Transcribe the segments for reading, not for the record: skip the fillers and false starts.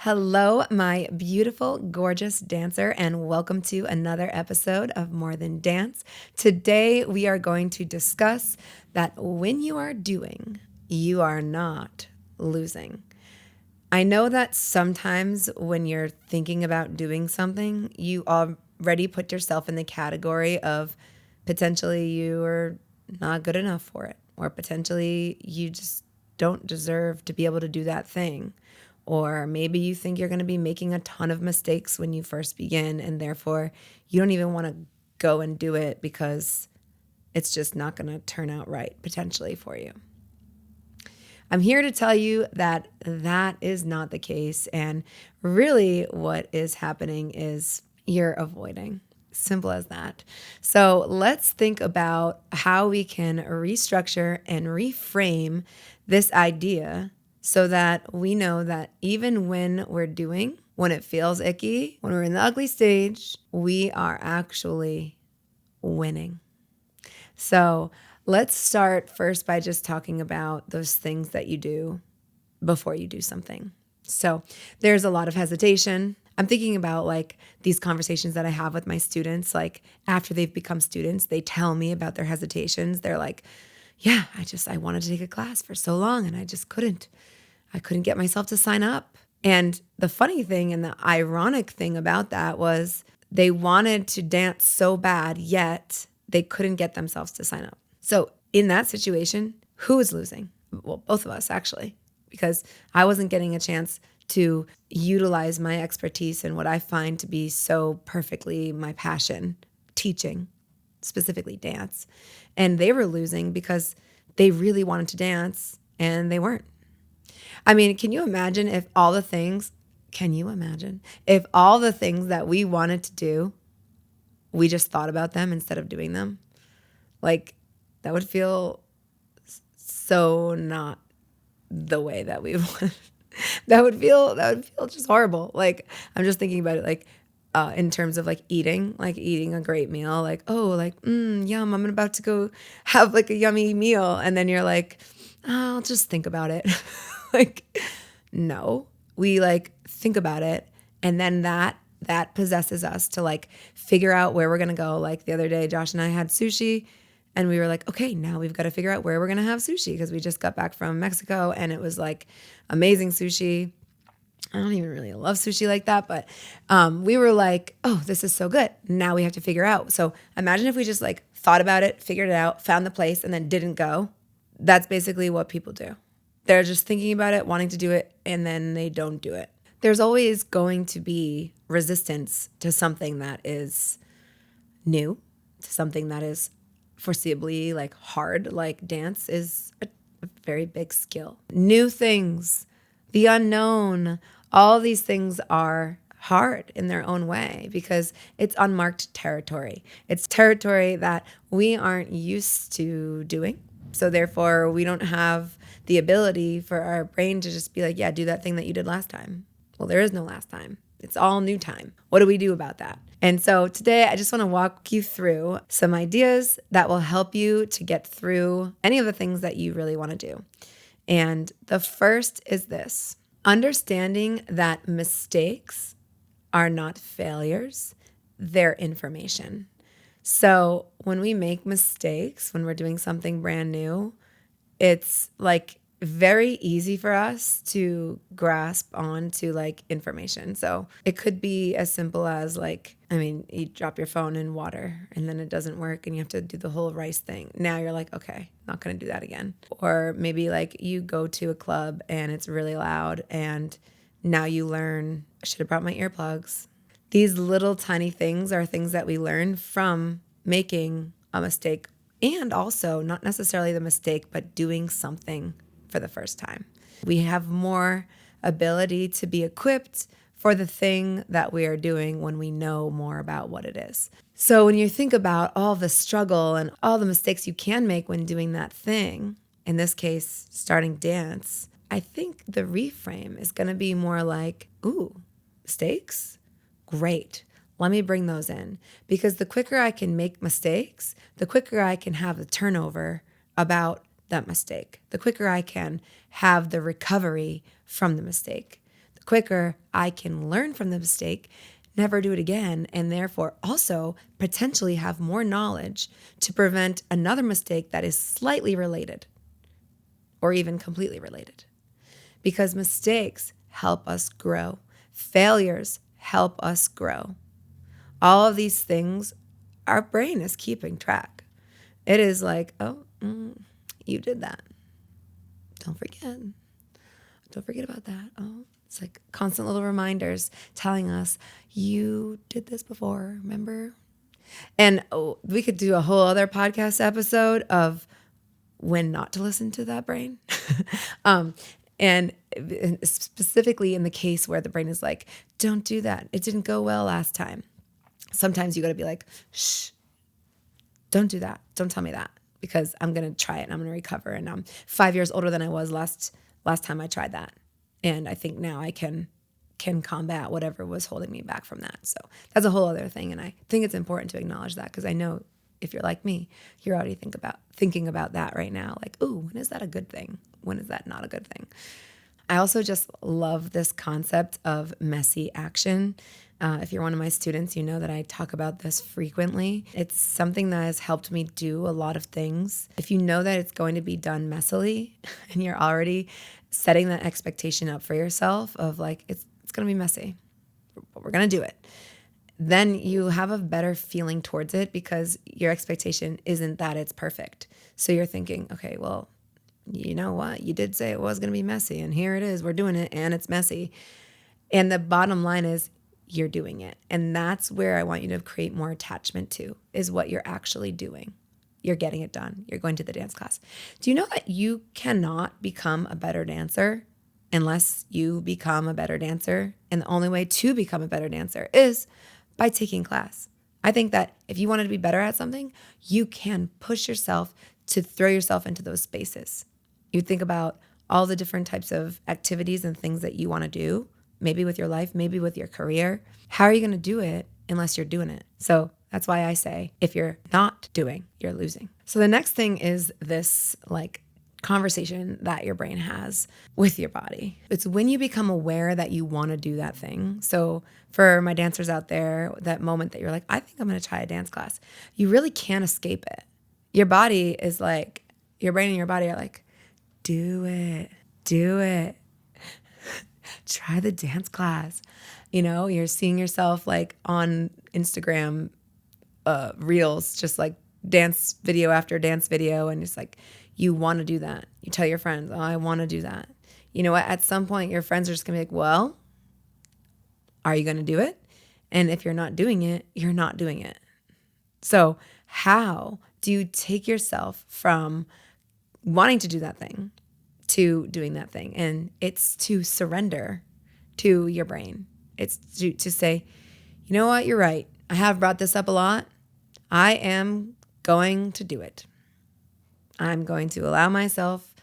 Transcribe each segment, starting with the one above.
Hello, my beautiful, gorgeous dancer, and welcome to another episode of More Than Dance. Today, we are going to discuss that when you are doing, you are not losing. I know that sometimes when you're thinking about doing something, you already put yourself in the category of potentially you are not good enough for it, or potentially you just don't deserve to be able to do that thing. Or maybe you think you're going to be making a ton of mistakes when you first begin, and therefore you don't even want to go and do it because it's just not going to turn out right potentially for you. I'm here to tell you that that is not the case. And really, what is happening is you're avoiding. Simple as that. So let's think about how we can restructure and reframe this idea so that we know that even when we're doing, when it feels icky, when we're in the ugly stage, we are actually winning. So let's start first by just talking about those things that you do before you do something. So there's a lot of hesitation. I'm thinking about like these conversations that I have with my students, like after they've become students, they tell me about their hesitations. They're like, yeah, I wanted to take a class for so long and I just couldn't. I couldn't get myself to sign up. And the funny thing and the ironic thing about that was they wanted to dance so bad, yet they couldn't get themselves to sign up. So in that situation, who is losing? Well, both of us actually, because I wasn't getting a chance to utilize my expertise and what I find to be so perfectly my passion, teaching, specifically dance. And they were losing because they really wanted to dance and they weren't. I mean, can you imagine if all the things that we wanted to do, we just thought about them instead of doing them? Like, that would feel so not the way that we want. That would feel just horrible. Like, I'm just thinking about it like in terms of like eating a great meal, like, oh, like, yum, I'm about to go have like a yummy meal. And then you're like, I'll just think about it. Like, no, we like think about it. And then that possesses us to like figure out where we're going to go. Like the other day, Josh and I had sushi and we were like, okay, now we've got to figure out where we're going to have sushi because we just got back from Mexico and it was like amazing sushi. I don't even really love sushi like that, but we were like, oh, this is so good. Now we have to figure out. So imagine if we just like thought about it, figured it out, found the place, and then didn't go. That's basically what people do. They're just thinking about it, wanting to do it, and then they don't do it. There's always going to be resistance to something that is new, to something that is foreseeably like hard. Like dance is a very big skill. New things, the unknown, all these things are hard in their own way because it's unmarked territory. It's territory that we aren't used to doing. So therefore, we don't have the ability for our brain to just be like, yeah, do that thing that you did last time. Well, there is no last time. It's all new time. What do we do about that? And so today, I just want to walk you through some ideas that will help you to get through any of the things that you really want to do. And the first is this: understanding that mistakes are not failures, they're information. So when we make mistakes, when we're doing something brand new, it's like very easy for us to grasp onto like information. So it could be as simple as like, I mean, you drop your phone in water and then it doesn't work and you have to do the whole rice thing. Now you're like, okay, not going to do that again. Or maybe like you go to a club and it's really loud and now you learn, I should have brought my earplugs. These little tiny things are things that we learn from making a mistake, and also not necessarily the mistake, but doing something for the first time. We have more ability to be equipped for the thing that we are doing when we know more about what it is. So when you think about all the struggle and all the mistakes you can make when doing that thing, in this case, starting dance, I think the reframe is going to be more like, ooh, mistakes? Great. Let me bring those in, because the quicker I can make mistakes, the quicker I can have the turnover about that mistake, the quicker I can have the recovery from the mistake, quicker I can learn from the mistake, never do it again, and therefore also potentially have more knowledge to prevent another mistake that is slightly related or even completely related. Because mistakes help us grow. Failures help us grow. All of these things, our brain is keeping track. It is like, oh, you did that. Don't forget. Don't forget about that. Oh, it's like constant little reminders telling us, you did this before, remember? And we could do a whole other podcast episode of when not to listen to that brain. And specifically in the case where the brain is like, don't do that. It didn't go well last time. Sometimes you got to be like, shh, don't do that. Don't tell me that, because I'm going to try it and I'm going to recover. And I'm 5 years older than I was last time I tried that. And I think now I can combat whatever was holding me back from that. So that's a whole other thing. And I think it's important to acknowledge that, because I know if you're like me, you're already thinking about that right now. Like, ooh, when is that a good thing? When is that not a good thing? I also just love this concept of messy action. If you're one of my students, you know that I talk about this frequently. It's something that has helped me do a lot of things. If you know that it's going to be done messily and you're already setting that expectation up for yourself of like, it's going to be messy, but we're going to do it, then you have a better feeling towards it, because your expectation isn't that it's perfect. So you're thinking, okay, well, you know what? You did say it was going to be messy, and here it is. We're doing it, and it's messy. And the bottom line is you're doing it. And that's where I want you to create more attachment to, is what you're actually doing. You're getting it done. You're going to the dance class. Do you know that you cannot become a better dancer unless you become a better dancer? And the only way to become a better dancer is by taking class. I think that if you wanted to be better at something, you can push yourself to throw yourself into those spaces. You think about all the different types of activities and things that you want to do, maybe with your life, maybe with your career. How are you going to do it unless you're doing it? So that's why I say, if you're not doing, you're losing. So the next thing is this like conversation that your brain has with your body. It's when you become aware that you want to do that thing. So for my dancers out there, that moment that you're like, I think I'm going to try a dance class, you really can't escape it. Your body is like, your brain and your body are like, do it. Try the dance class. You know, you're seeing yourself like on Instagram reels, just like dance video after dance video. And it's like, you want to do that. You tell your friends, oh, I want to do that. You know what? At some point, your friends are just going to be like, well, are you going to do it? And if you're not doing it, you're not doing it. So how do you take yourself from wanting to do that thing to doing that thing? And it's to surrender to your brain. It's to say, you know what? You're right. I have brought this up a lot. I am going to do it. I'm going to allow myself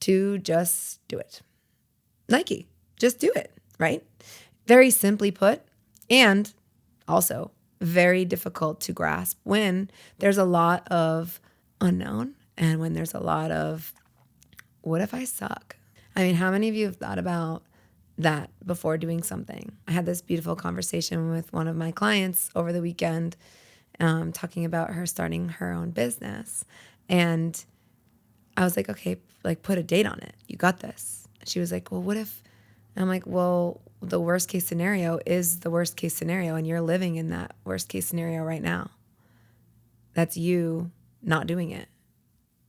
to just do it. Nike, just do it, right? Very simply put, and also very difficult to grasp when there's a lot of unknown and when there's a lot of, what if I suck? I mean, how many of you have thought about that before doing something? I had this beautiful conversation with one of my clients over the weekend, talking about her starting her own business. And I was like, okay, like put a date on it. You got this. And she was like, well, what if? And I'm like, well, the worst case scenario is the worst case scenario. And you're living in that worst case scenario right now. That's you not doing it.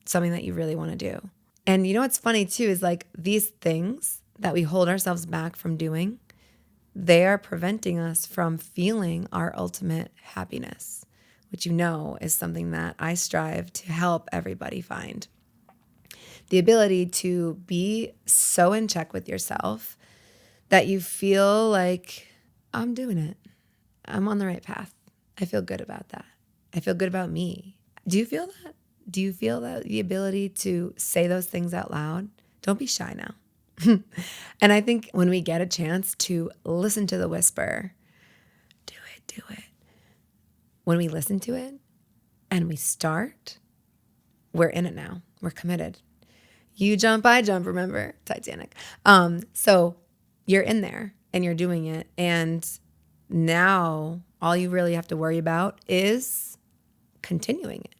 Something that you really want to do. And you know what's funny too is like these things that we hold ourselves back from doing, they are preventing us from feeling our ultimate happiness, which you know is something that I strive to help everybody find. The ability to be so in check with yourself that you feel like, I'm doing it. I'm on the right path. I feel good about that. I feel good about me. Do you feel that? Do you feel that the ability to say those things out loud? Don't be shy now. And I think when we get a chance to listen to the whisper, do it. When we listen to it and we start, we're in it now. We're committed. You jump, I jump, remember? Titanic. So you're in there and you're doing it. And now all you really have to worry about is continuing it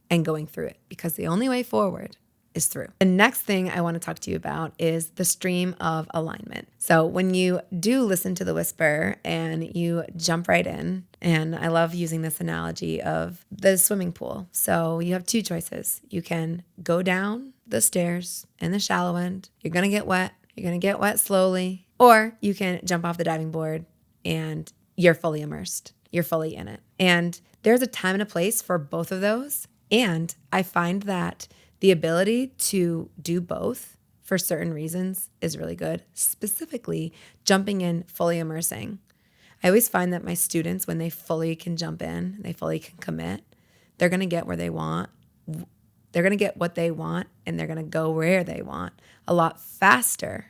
and going through it, because the only way forward is through. The next thing I want to talk to you about is the stream of alignment. So when you do listen to the whisper and you jump right in, and I love using this analogy of the swimming pool. So you have two choices. You can go down the stairs in the shallow end. You're going to get wet. You're going to get wet slowly. Or you can jump off the diving board and you're fully immersed. You're fully in it. And there's a time and a place for both of those. And I find that the ability to do both for certain reasons is really good, specifically jumping in, fully immersing. I always find that my students, when they fully can jump in, they fully can commit, they're going to get where they want. They're going to get what they want, and they're going to go where they want a lot faster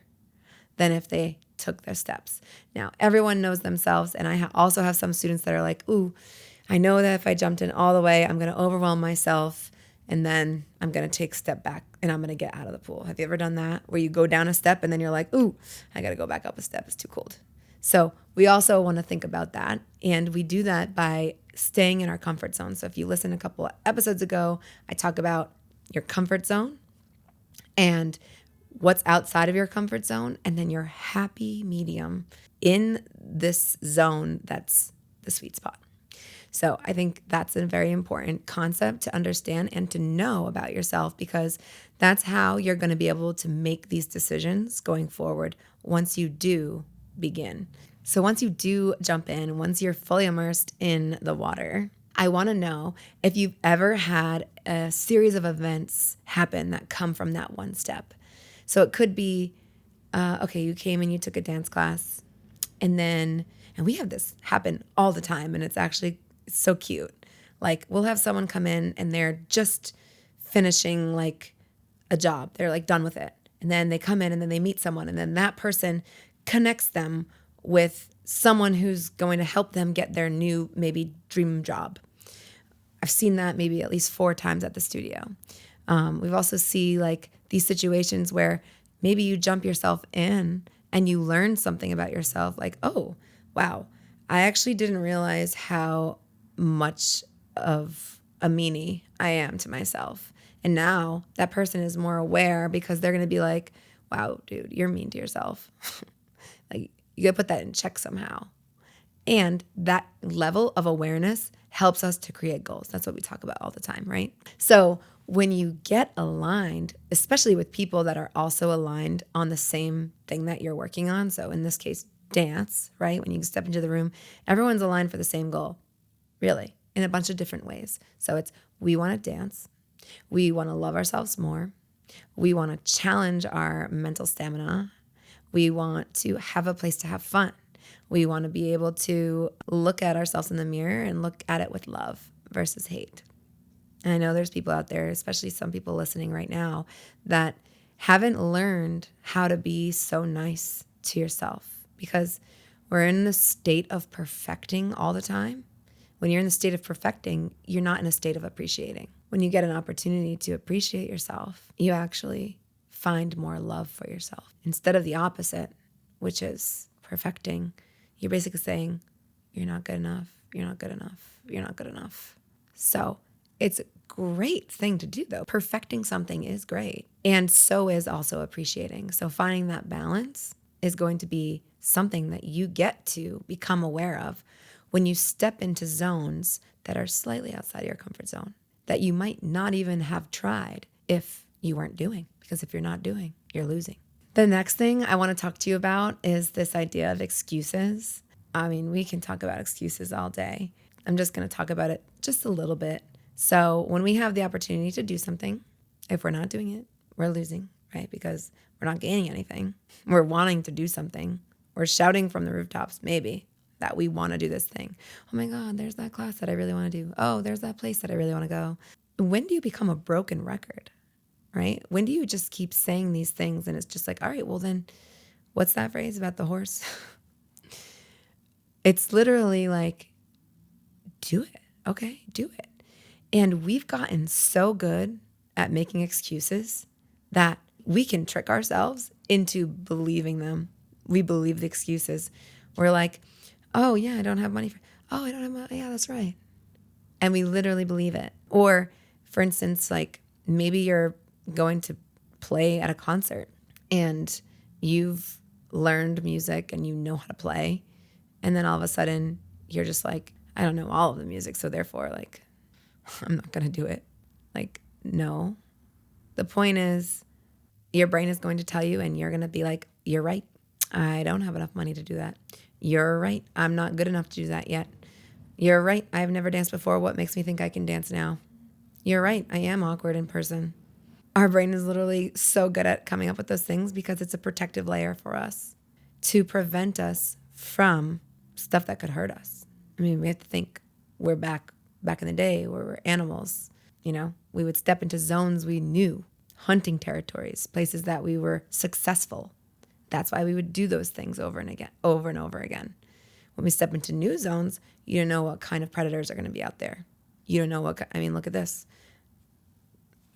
than if they took their steps. Now, everyone knows themselves, and I also have some students that are like, ooh, I know that if I jumped in all the way, I'm going to overwhelm myself, and then I'm going to take a step back and I'm going to get out of the pool. Have you ever done that? Where you go down a step and then you're like, ooh, I got to go back up a step. It's too cold. So we also want to think about that. And we do that by staying in our comfort zone. So if you listen a couple of episodes ago, I talk about your comfort zone and what's outside of your comfort zone, and then your happy medium in this zone that's the sweet spot. So I think that's a very important concept to understand and to know about yourself, because that's how you're going to be able to make these decisions going forward once you do begin. So once you do jump in, once you're fully immersed in the water, I want to know if you've ever had a series of events happen that come from that one step. So it could be, okay, you came and you took a dance class, and we have this happen all the time, and it's so cute. Like, we'll have someone come in and they're just finishing like a job. They're like done with it. And then they come in and then they meet someone, and then that person connects them with someone who's going to help them get their new, maybe dream job. I've seen that maybe at least 4 times at the studio. We've also seen like these situations where maybe you jump yourself in and you learn something about yourself. Like, oh, wow, I actually didn't realize how much of a meanie I am to myself. And now that person is more aware, because they're going to be like, wow, dude, you're mean to yourself. Like, you got to put that in check somehow. And that level of awareness helps us to create goals. That's what we talk about all the time, right? So when you get aligned, especially with people that are also aligned on the same thing that you're working on, so in this case, dance, right? When you step into the room, everyone's aligned for the same goal, really, in a bunch of different ways. So it's, we want to dance. We want to love ourselves more. We want to challenge our mental stamina. We want to have a place to have fun. We want to be able to look at ourselves in the mirror and look at it with love versus hate. And I know there's people out there, especially some people listening right now, that haven't learned how to be so nice to yourself, because we're in the state of perfecting all the time. When you're in the state of perfecting, you're not in a state of appreciating. When you get an opportunity to appreciate yourself, you actually find more love for yourself instead of the opposite, which is perfecting. You're basically saying, you're not good enough, you're not good enough, you're not good enough. So it's a great thing to do, though. Perfecting something is great. And so is also appreciating. So finding that balance is going to be something that you get to become aware of when you step into zones that are slightly outside of your comfort zone, that you might not even have tried if you weren't doing. Because if you're not doing, you're losing. The next thing I want to talk to you about is this idea of excuses. I mean, we can talk about excuses all day. I'm just going to talk about it just a little bit. So when we have the opportunity to do something, if we're not doing it, we're losing, right? Because we're not gaining anything. We're wanting to do something. We're shouting from the rooftops, maybe, that we want to do this thing. Oh my God, there's that class that I really want to do. Oh, there's that place that I really want to go. When do you become a broken record, right? When do you just keep saying these things and it's just like, all right, well then, what's that phrase about the horse? It's literally like, do it. Okay, do it. And we've gotten so good at making excuses that we can trick ourselves into believing them We believe the excuses. We're like, oh yeah, I don't have money oh, I don't have money. Yeah, that's right. And we literally believe it. Or for instance, like maybe you're going to play at a concert and you've learned music and you know how to play. And then all of a sudden you're just like, I don't know all of the music. So therefore, like, I'm not going to do it. Like, no. The point is, your brain is going to tell you, and you're going to be like, you're right. I don't have enough money to do that. You're right. I'm not good enough to do that yet. You're right. I've never danced before. What makes me think I can dance now? You're right. I am awkward in person. Our brain is literally so good at coming up with those things because it's a protective layer for us to prevent us from stuff that could hurt us. I mean, we have to think we're back in the day where we're animals. You know, we would step into zones we knew, hunting territories, places that we were successful. That's why we would do those things over and over again. When we step into new zones, you don't know what kind of predators are going to be out there. You don't know look at this.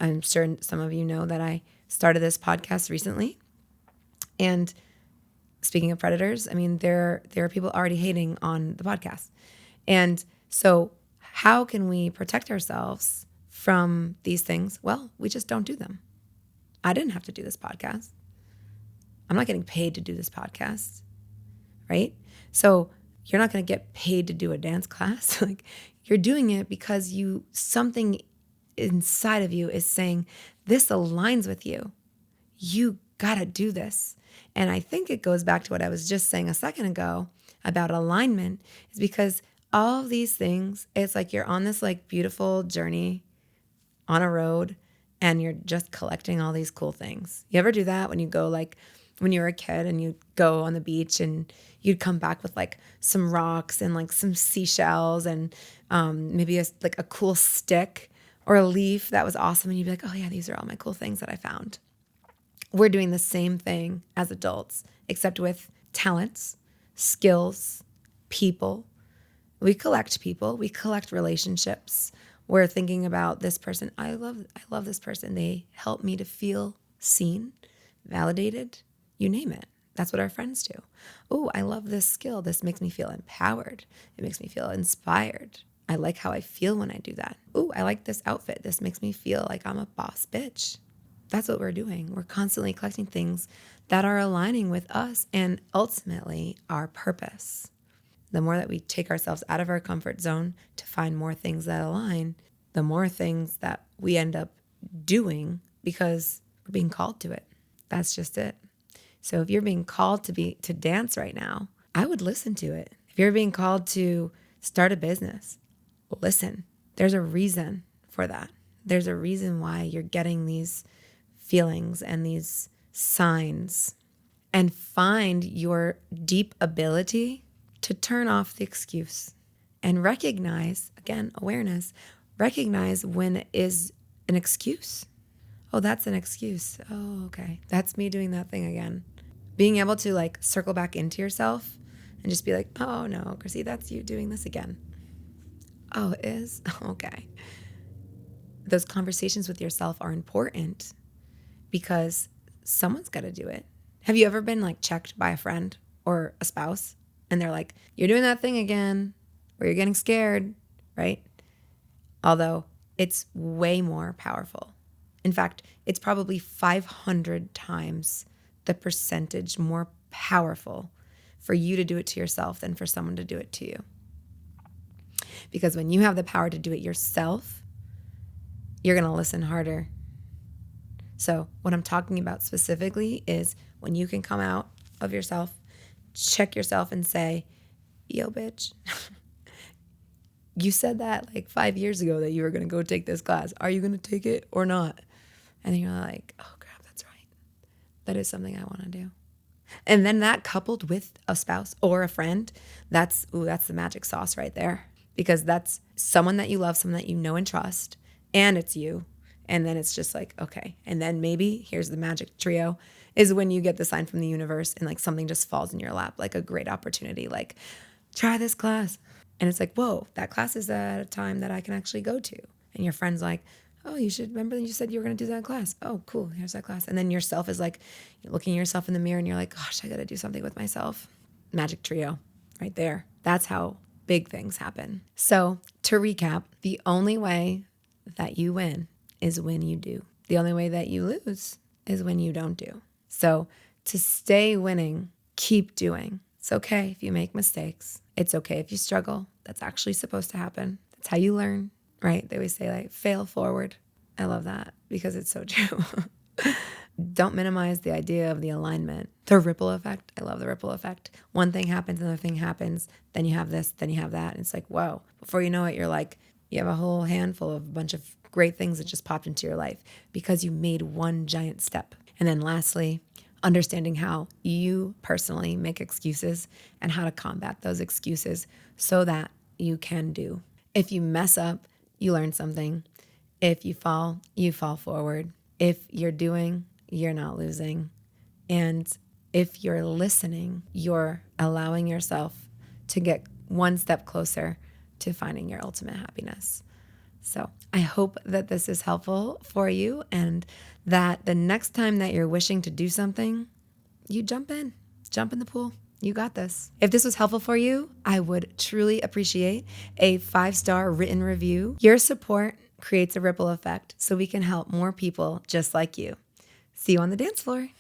I'm sure some of you know that I started this podcast recently. And speaking of predators, I mean, there are people already hating on the podcast. And so how can we protect ourselves from these things? Well, we just don't do them. I didn't have to do this podcast. I'm not getting paid to do this podcast, right? So you're not going to get paid to do a dance class. Like, you're doing it because something inside of you is saying, this aligns with you. You got to do this. And I think it goes back to what I was just saying a second ago about alignment, is because all of these things, it's like you're on this like beautiful journey on a road and you're just collecting all these cool things. You ever do that when you go, like when you were a kid and you go on the beach and you'd come back with like some rocks and like some seashells and maybe like a cool stick or a leaf that was awesome, and you'd be like, oh yeah, these are all my cool things that I found. We're doing the same thing as adults, except with talents, skills, people. We collect people, we collect relationships. We're thinking about this person. I love this person. They help me to feel seen, validated, you name it. That's what our friends do. Oh, I love this skill. This makes me feel empowered. It makes me feel inspired. I like how I feel when I do that. Oh, I like this outfit. This makes me feel like I'm a boss bitch. That's what we're doing. We're constantly collecting things that are aligning with us and ultimately our purpose. The more that we take ourselves out of our comfort zone to find more things that align, the more things that we end up doing because we're being called to it. That's just it. So if you're being called to dance right now, I would listen to it. If you're being called to start a business, listen. There's a reason for that. There's a reason why you're getting these feelings and these signs. And find your deep ability to turn off the excuse and recognize, again, awareness, recognize when it is an excuse. Oh, that's an excuse. Oh, okay. That's me doing that thing again. Being able to like circle back into yourself and just be like, oh no, Chrissy, that's you doing this again. Oh, it is? Okay. Those conversations with yourself are important because someone's got to do it. Have you ever been like checked by a friend or a spouse and they're like, you're doing that thing again, or you're getting scared, right? Although it's way more powerful. In fact, it's probably 500 times the percentage more powerful for you to do it to yourself than for someone to do it to you. Because when you have the power to do it yourself, you're going to listen harder. So what I'm talking about specifically is when you can come out of yourself, check yourself and say, yo, bitch, you said that like 5 years ago that you were going to go take this class. Are you going to take it or not? And then you're like, oh, crap, that's right. That is something I want to do. And then that coupled with a spouse or a friend, that's the magic sauce right there. Because that's someone that you love, someone that you know and trust, and it's you. And then it's just like, okay. And then maybe, here's the magic trio, is when you get the sign from the universe and like something just falls in your lap, like a great opportunity, like try this class. And it's like, whoa, that class is at a time that I can actually go to. And your friend's like, oh, you should remember you said you were going to do that in class. Oh, cool. Here's that class. And then yourself is like, you're looking at yourself in the mirror and you're like, gosh, I got to do something with myself. Magic trio right there. That's how big things happen. So to recap, the only way that you win is when you do. The only way that you lose is when you don't do. So to stay winning, keep doing. It's okay if you make mistakes. It's okay if you struggle. That's actually supposed to happen. That's how you learn, right? They always say like fail forward. I love that because it's so true. Don't minimize the idea of the alignment. The ripple effect. I love the ripple effect. One thing happens, another thing happens. Then you have this, then you have that. And it's like, whoa. Before you know it, you're like, you have a whole handful of a bunch of great things that just popped into your life because you made one giant step. And then lastly, understanding how you personally make excuses and how to combat those excuses so that you can do. If you mess up, you learn something. If you fall forward. If you're doing, you're not losing. And if you're listening, you're allowing yourself to get one step closer to finding your ultimate happiness. So I hope that this is helpful for you and that the next time that you're wishing to do something, you jump in the pool. You got this. If this was helpful for you, I would truly appreciate a 5-star written review. Your support creates a ripple effect so we can help more people just like you. See you on the dance floor.